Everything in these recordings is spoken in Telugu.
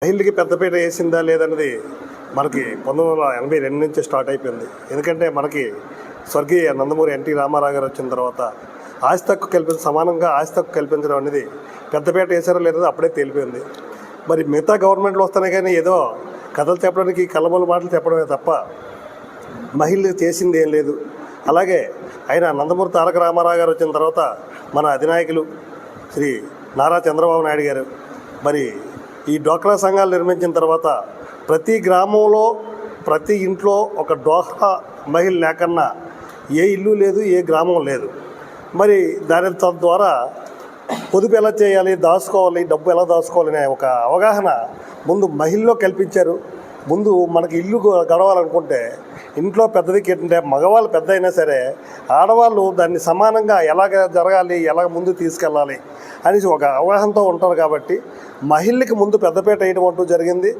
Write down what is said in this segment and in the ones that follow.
మహిళకి పెద్దపీట వేసిందా లేదన్నది మనకి 1982 నుంచి స్టార్ట్ అయిపోయింది. ఎందుకంటే మనకి స్వర్గీయ నందమూరి ఎన్టీ రామారావు గారు వచ్చిన తర్వాత ఆస్తి హక్కు సమానంగా ఆస్తి హక్కు కల్పించడం అనేది పెద్దపీట వేసారో లేదో అప్పుడే తేలిపోయింది. మరి మిగతా గవర్నమెంట్లు వస్తున్నాయి కానీ ఏదో కథలు చెప్పడానికి కళ్ళబొల్ల మాటలు చెప్పడమే తప్ప మహిళలు చేసింది ఏం లేదు. అలాగే ఆయన నందమూరి తారక రామారావు గారు వచ్చిన తర్వాత మన అధినాయకులు శ్రీ నారా చంద్రబాబు నాయుడు గారు మరి ఈ డ్వాక్రా సంఘాలు నిర్మించిన తర్వాత ప్రతి గ్రామంలో ప్రతి ఇంట్లో ఒక డ్వాక్రా మహిళ లేకన్నా ఏ ఇల్లు లేదు, ఏ గ్రామం లేదు. మరి దాని ద్వారా పొదుపు ఎలా చేయాలి, దాచుకోవాలి, డబ్బు ఎలా దాచుకోవాలనే ఒక అవగాహన ముందు మహిళల్లో కల్పించారు. ముందు మనకి ఇల్లు గడవాలనుకుంటే ఇంట్లో పెద్దది ఏంటంటే మగవాళ్ళు పెద్ద అయినా సరే ఆడవాళ్ళు దాన్ని సమానంగా ఎలాగ జరగాలి, ఎలాగ ముందు తీసుకెళ్ళాలి అనేసి ఒక అవగాహనతో ఉంటారు. కాబట్టి మహిళకి ముందు పెద్దపీట వేయడం అంటూ జరిగింది.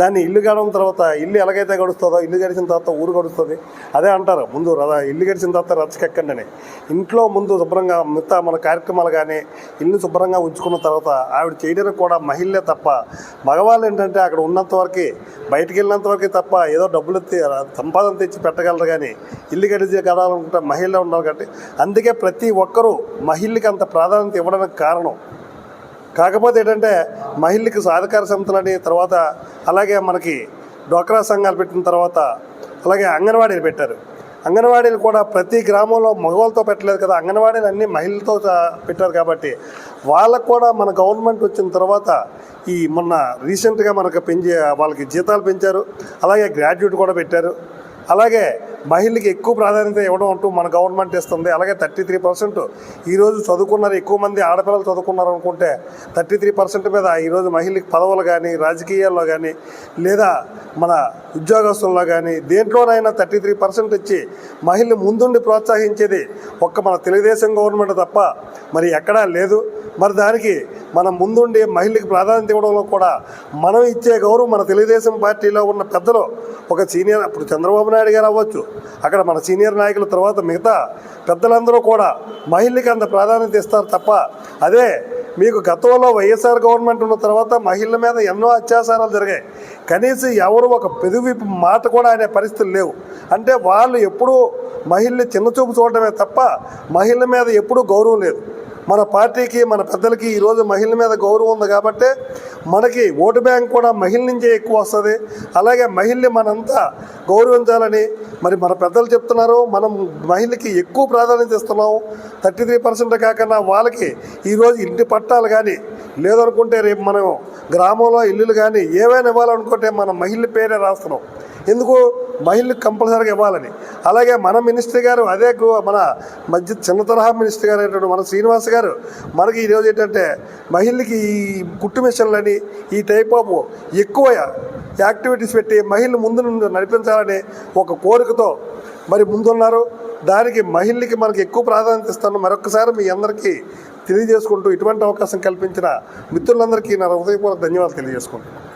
దాన్ని ఇల్లు గడవడం తర్వాత ఇల్లు ఎలాగైతే గడుస్తుందో ఇల్లు గడిచిన తర్వాత ఊరు గడుస్తుంది. అదే అంటారు ముందు ఇల్లు గడిచిన తర్వాత రచ్చకెక్కండి అని. ఇంట్లో ముందు శుభ్రంగా మిగతా మన కార్యక్రమాలు కానీ ఇల్లు శుభ్రంగా ఉంచుకున్న తర్వాత ఆవిడ చేయడానికి కూడా మహిళలే తప్ప మగవాళ్ళు ఏంటంటే అక్కడ ఉన్నంత వరకు బయటికి వెళ్ళినంత వరకు తప్ప ఏదో డబ్బులు సంపాదన తెచ్చి పెట్టగలరు కానీ ఇల్లు గడవాలనుకుంటే మహిళ ఉండాలి. కాబట్టి అందుకే ప్రతి ఒక్కరూ మహిళకి అంత ప్రాధాన్యత ఇవ్వడానికి కారణం. కాకపోతే ఏంటంటే మహిళకి సాధికార సంస్థలని తర్వాత అలాగే మనకి డ్వాక్రా సంఘాలు పెట్టిన తర్వాత అలాగే అంగన్వాడీలు పెట్టారు. అంగన్వాడీలు కూడా ప్రతి గ్రామంలో మగవాళ్ళతో పెట్టలేదు కదా, అంగన్వాడీలు అన్నీ మహిళలతో పెట్టారు. కాబట్టి వాళ్ళకు కూడా మన గవర్నమెంట్ వచ్చిన తర్వాత ఈ మొన్న రీసెంట్గా మనకు వాళ్ళకి జీతాలు పెంచారు. అలాగే గ్రాడ్యుయేట్ కూడా పెట్టారు. అలాగే మహిళకి ఎక్కువ ప్రాధాన్యత ఇవ్వడం అంటూ మన గవర్నమెంట్ ఇస్తుంది. అలాగే 33% ఈరోజు చదువుకున్నారు, ఎక్కువ మంది ఆడపిల్లలు చదువుకున్నారు అనుకుంటే 33% మీద ఈరోజు మహిళకి పదవులు కానీ రాజకీయాల్లో కానీ లేదా మన ఉద్యోగస్తుల్లో కానీ దేంట్లోనైనా 33% ఇచ్చి మహిళలు ముందుండి ప్రోత్సహించేది ఒక్క మన తెలుగుదేశం గవర్నమెంట్ తప్ప మరి ఎక్కడా లేదు. మరి దానికి మనం ముందుండి మహిళకి ప్రాధాన్యత ఇవ్వడంలో కూడా మనం ఇచ్చే గౌరవం మన తెలుగుదేశం పార్టీలో ఉన్న పెద్దలు ఒక సీనియర్ అప్పుడు చంద్రబాబు నాయుడు గారు అవ్వచ్చు, అక్కడ మన సీనియర్ నాయకుల తర్వాత మిగతా పెద్దలందరూ కూడా మహిళకి అంత ప్రాధాన్యత ఇస్తారు తప్ప అదే మీకు గతంలో వైఎస్ఆర్ గవర్నమెంట్ ఉన్న తర్వాత మహిళల మీద ఎన్నో అత్యాచారాలు జరిగాయి. కనీసం ఎవరు ఒక పెదవిప్పు మాట కూడా అనే పరిస్థితులు లేవు. అంటే వాళ్ళు ఎప్పుడూ మహిళని చిన్నచూపు చూడటమే తప్ప మహిళల మీద ఎప్పుడూ గౌరవం లేదు. మన పార్టీకి మన పెద్దలకి ఈరోజు మహిళల మీద గౌరవం ఉంది కాబట్టి మనకి ఓటు బ్యాంక్ కూడా మహిళ నుంచే ఎక్కువ వస్తుంది. అలాగే మహిళని మనంతా గౌరవించాలని మరి మన పెద్దలు చెప్తున్నారు. మనం మహిళకి ఎక్కువ ప్రాధాన్యత ఇస్తున్నాము. 33% కాకుండా వాళ్ళకి ఈరోజు ఇంటి పట్టాలు కానీ లేదనుకుంటే రేపు మనం గ్రామంలో ఇల్లులు కానీ ఏవైనా ఇవ్వాలనుకుంటే మన మహిళ పేరే రాస్తున్నాం. ఎందుకు మహిళలకు కంపల్సరీగా ఇవ్వాలని. అలాగే మన మినిస్టర్ గారు అదే మన మధ్య చిన్న తరహా మినిస్టర్ గారు ఏంటంటే మన శ్రీనివాస్ గారు మనకి ఈరోజు ఏంటంటే మహిళకి ఈ కుట్టు మిషన్లని ఈ టైప్ ఆఫ్ ఎక్కువ యాక్టివిటీస్ పెట్టి మహిళలు ముందు నడిపించాలని ఒక కోరికతో మరి ముందున్నారు. దానికి మహిళకి మనకి ఎక్కువ ప్రాధాన్యత ఇస్తాను. మరొకసారి మీ అందరికీ తెలియజేసుకుంటూ ఇటువంటి అవకాశం కల్పించిన మిత్రులందరికీ నా హృదయపూర్వక ధన్యవాదాలు తెలియజేసుకుంటున్నాను.